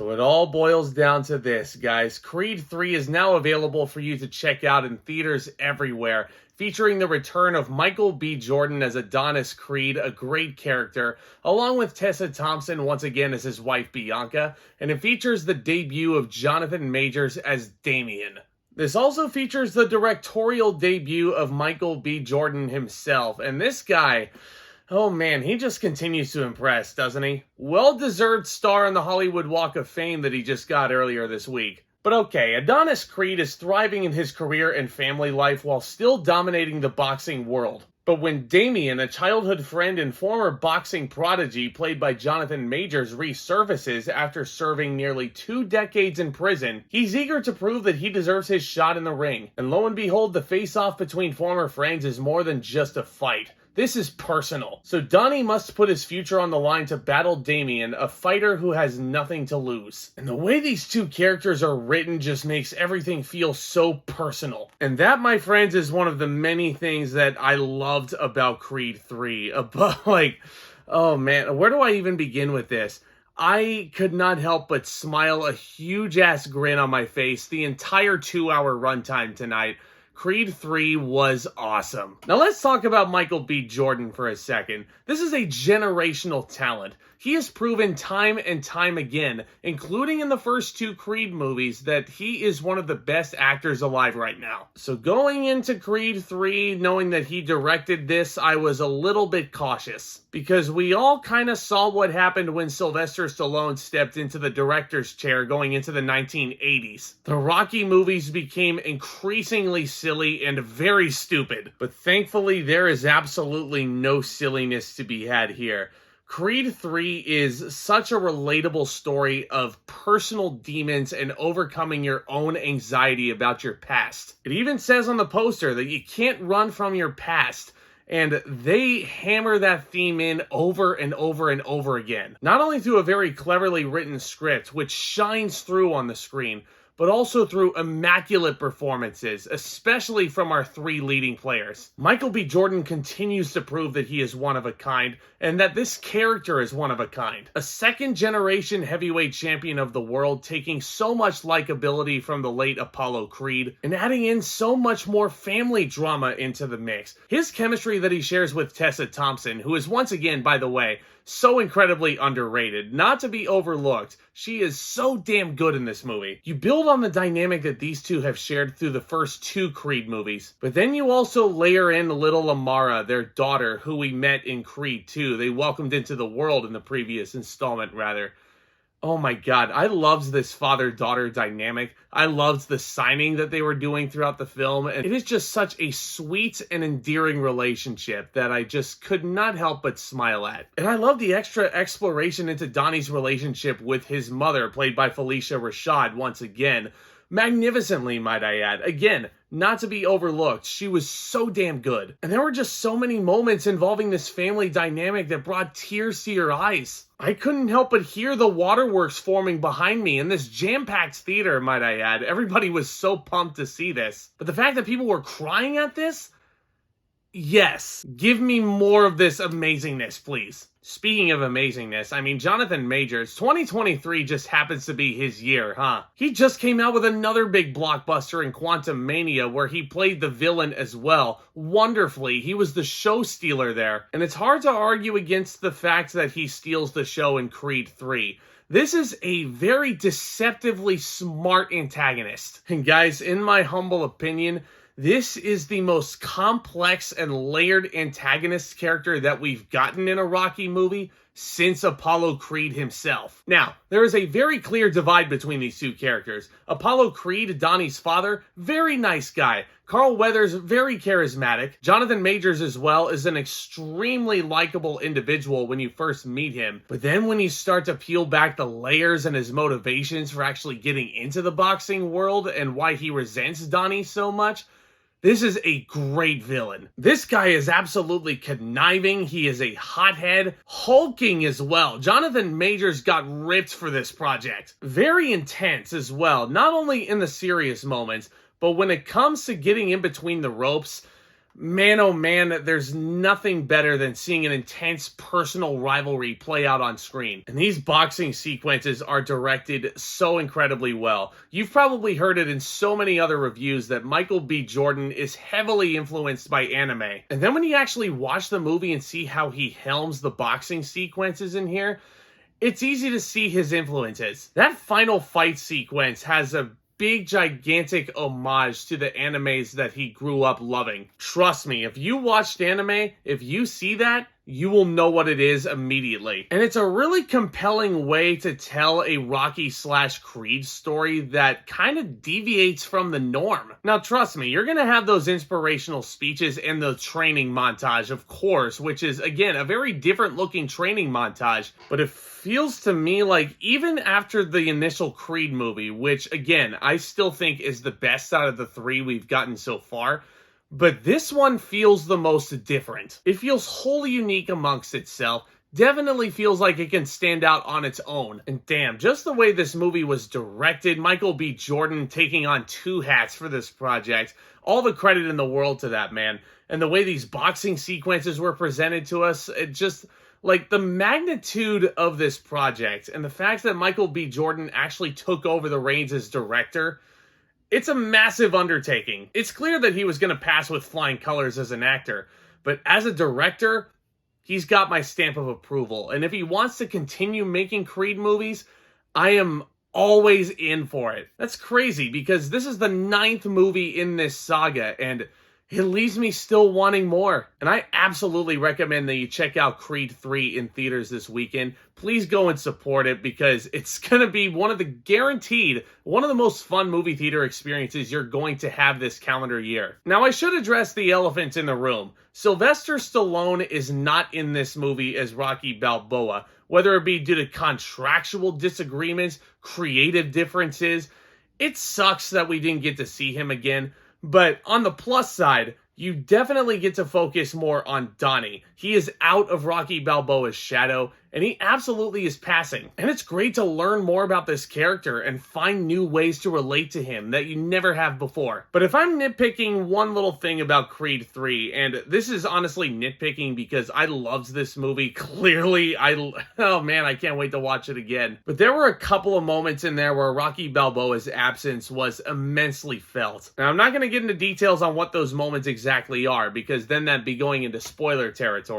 So it all boils down to this, guys. Creed 3 is now available for you to check out in theaters everywhere, featuring the return of Michael B. Jordan as Adonis Creed, a great character, along with Tessa Thompson once again as his wife Bianca, and it features the debut of Jonathan Majors as Damien. This also features the directorial debut of Michael B. Jordan himself, and this guy, oh man, he just continues to impress, doesn't he? Well-deserved star on the Hollywood Walk of Fame that he just got earlier this week. But okay, Adonis Creed is thriving in his career and family life while still dominating the boxing world. But when Damien, a childhood friend and former boxing prodigy played by Jonathan Majors, resurfaces after serving nearly 2 decades in prison, he's eager to prove that he deserves his shot in the ring. And lo and behold, the face-off between former friends is more than just a fight. This is personal. So Donnie must put his future on the line to battle Damien, a fighter who has nothing to lose. And the way these two characters are written just makes everything feel so personal. And that, my friends, is one of the many things that I loved about Creed 3. Oh man, where do I even begin with this? I could not help but smile a huge-ass grin on my face the entire 2-hour runtime tonight. Creed 3 was awesome. Now let's talk about Michael B. Jordan for a second. This is a generational talent. He has proven time and time again, including in the first 2 Creed movies, that he is one of the best actors alive right now. So going into Creed 3, knowing that he directed this, I was a little bit cautious. Because we all kind of saw what happened when Sylvester Stallone stepped into the director's chair going into the 1980s. The Rocky movies became increasingly silly and very stupid. But thankfully, there is absolutely no silliness to be had here. Creed 3 is such a relatable story of personal demons and overcoming your own anxiety about your past. It even says on the poster that you can't run from your past. And they hammer that theme in over and over and over again. Not only through a very cleverly written script, which shines through on the screen, but also through immaculate performances, especially from our 3 leading players. Michael B. Jordan continues to prove that he is one of a kind, and that this character is one of a kind. A second-generation heavyweight champion of the world, taking so much likability from the late Apollo Creed, and adding in so much more family drama into the mix. His chemistry that he shares with Tessa Thompson, who is once again, by the way, so incredibly underrated, not to be overlooked. She is so damn good in this movie. You build on the dynamic that these two have shared through the first 2 Creed movies, but then you also layer in little Amara, their daughter, who we met in Creed 2. They welcomed into the world in the previous installment, rather. Oh my god, I loved this father-daughter dynamic. I loved the signing that they were doing throughout the film, and it is just such a sweet and endearing relationship that I just could not help but smile at. And I love the extra exploration into Donnie's relationship with his mother, played by Phylicia Rashad once again. Magnificently, might I add. Again, not to be overlooked. She was so damn good. And there were just so many moments involving this family dynamic that brought tears to your eyes. I couldn't help but hear the waterworks forming behind me in this jam-packed theater, might I add. Everybody was so pumped to see this. But the fact that people were crying at this? Yes. Give me more of this amazingness, please. Speaking of amazingness, I mean, Jonathan Majors, 2023 just happens to be his year, huh? He just came out with another big blockbuster in Quantum Mania where he played the villain as well. Wonderfully, he was the show stealer there. And it's hard to argue against the fact that he steals the show in Creed 3. This is a very deceptively smart antagonist. And guys, in my humble opinion, this is the most complex and layered antagonist character that we've gotten in a Rocky movie since Apollo Creed himself. Now, there is a very clear divide between these two characters. Apollo Creed, Donnie's father, very nice guy. Carl Weathers, very charismatic. Jonathan Majors as well is an extremely likable individual when you first meet him. But then when you start to peel back the layers and his motivations for actually getting into the boxing world and why he resents Donnie so much, this is a great villain. This guy is absolutely conniving. He is a hothead, hulking as well. Jonathan Majors got ripped for this project. Very intense as well, not only in the serious moments, but when it comes to getting in between the ropes, Man, oh man, there's nothing better than seeing an intense personal rivalry play out on screen. And these boxing sequences are directed so incredibly well. You've probably heard it in so many other reviews that Michael B. Jordan is heavily influenced by anime. And then when you actually watch the movie and see how he helms the boxing sequences in here, it's easy to see his influences. That final fight sequence has a big gigantic homage to the animes that he grew up loving. Trust me, if you watched anime, if you see that, you will know what it is immediately. And it's a really compelling way to tell a Rocky/Creed story that kind of deviates from the norm. Now trust me, you're gonna have those inspirational speeches and the training montage, of course, which is again a very different looking training montage, but it feels to me like even after the initial Creed movie, which again I still think is the best out of the three we've gotten so far, but this one feels the most different. It feels wholly unique amongst itself. Definitely feels like it can stand out on its own. And damn, just the way this movie was directed, Michael B. Jordan taking on two hats for this project, all the credit in the world to that man. And the way these boxing sequences were presented to us, it just, like, the magnitude of this project and the fact that Michael B. Jordan actually took over the reins as director, it's a massive undertaking. It's clear that he was going to pass with flying colors as an actor, but as a director, he's got my stamp of approval. And if he wants to continue making Creed movies, I am always in for it. That's crazy because this is the 9th movie in this saga, and it leaves me still wanting more. And I absolutely recommend that you check out Creed 3 in theaters this weekend. Please go and support it because it's going to be one of the most fun movie theater experiences you're going to have this calendar year. Now, I should address the elephant in the room. Sylvester Stallone is not in this movie as Rocky Balboa, whether it be due to contractual disagreements, creative differences. It sucks that we didn't get to see him again. But on the plus side, you definitely get to focus more on Donnie. He is out of Rocky Balboa's shadow, and he absolutely is passing. And it's great to learn more about this character and find new ways to relate to him that you never have before. But if I'm nitpicking one little thing about Creed 3, and this is honestly nitpicking because I loved this movie, clearly, oh man, I can't wait to watch it again. But there were a couple of moments in there where Rocky Balboa's absence was immensely felt. Now, I'm not going to get into details on what those moments exactly are, because then that'd be going into spoiler territory.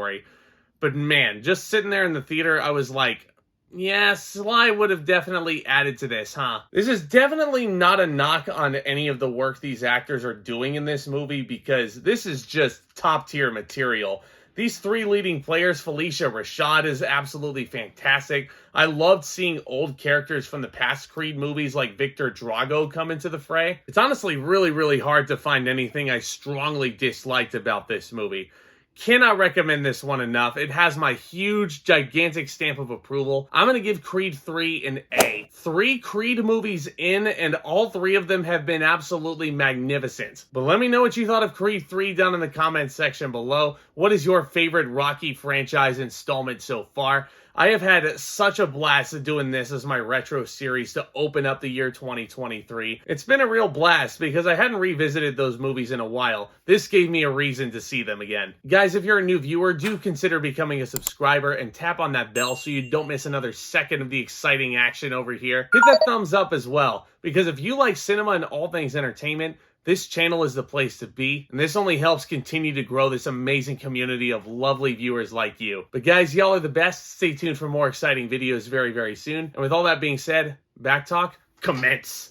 But man, just sitting there in the theater, I was like, yeah, Sly would have definitely added to this, huh? This is definitely not a knock on any of the work these actors are doing in this movie, because this is just top tier material. These three leading players, Phylicia, Rashad is absolutely fantastic. I loved seeing old characters from the past Creed movies like Victor Drago come into the fray. It's honestly really, really hard to find anything I strongly disliked about this movie. Cannot recommend this one enough. It has my huge, gigantic stamp of approval. I'm going to give Creed 3 an A. 3 Creed movies in, and all 3 of them have been absolutely magnificent. But let me know what you thought of Creed 3 down in the comments section below. What is your favorite Rocky franchise installment so far? I have had such a blast doing this as my retro series to open up the year 2023. It's been a real blast because I hadn't revisited those movies in a while. This gave me a reason to see them again. Guys, if you're a new viewer, do consider becoming a subscriber and tap on that bell so you don't miss another second of the exciting action over here. Hit that thumbs up as well, because if you like cinema and all things entertainment, this channel is the place to be, and this only helps continue to grow this amazing community of lovely viewers like you. But guys, y'all are the best. Stay tuned for more exciting videos very, very soon. And with all that being said, back talk, commence.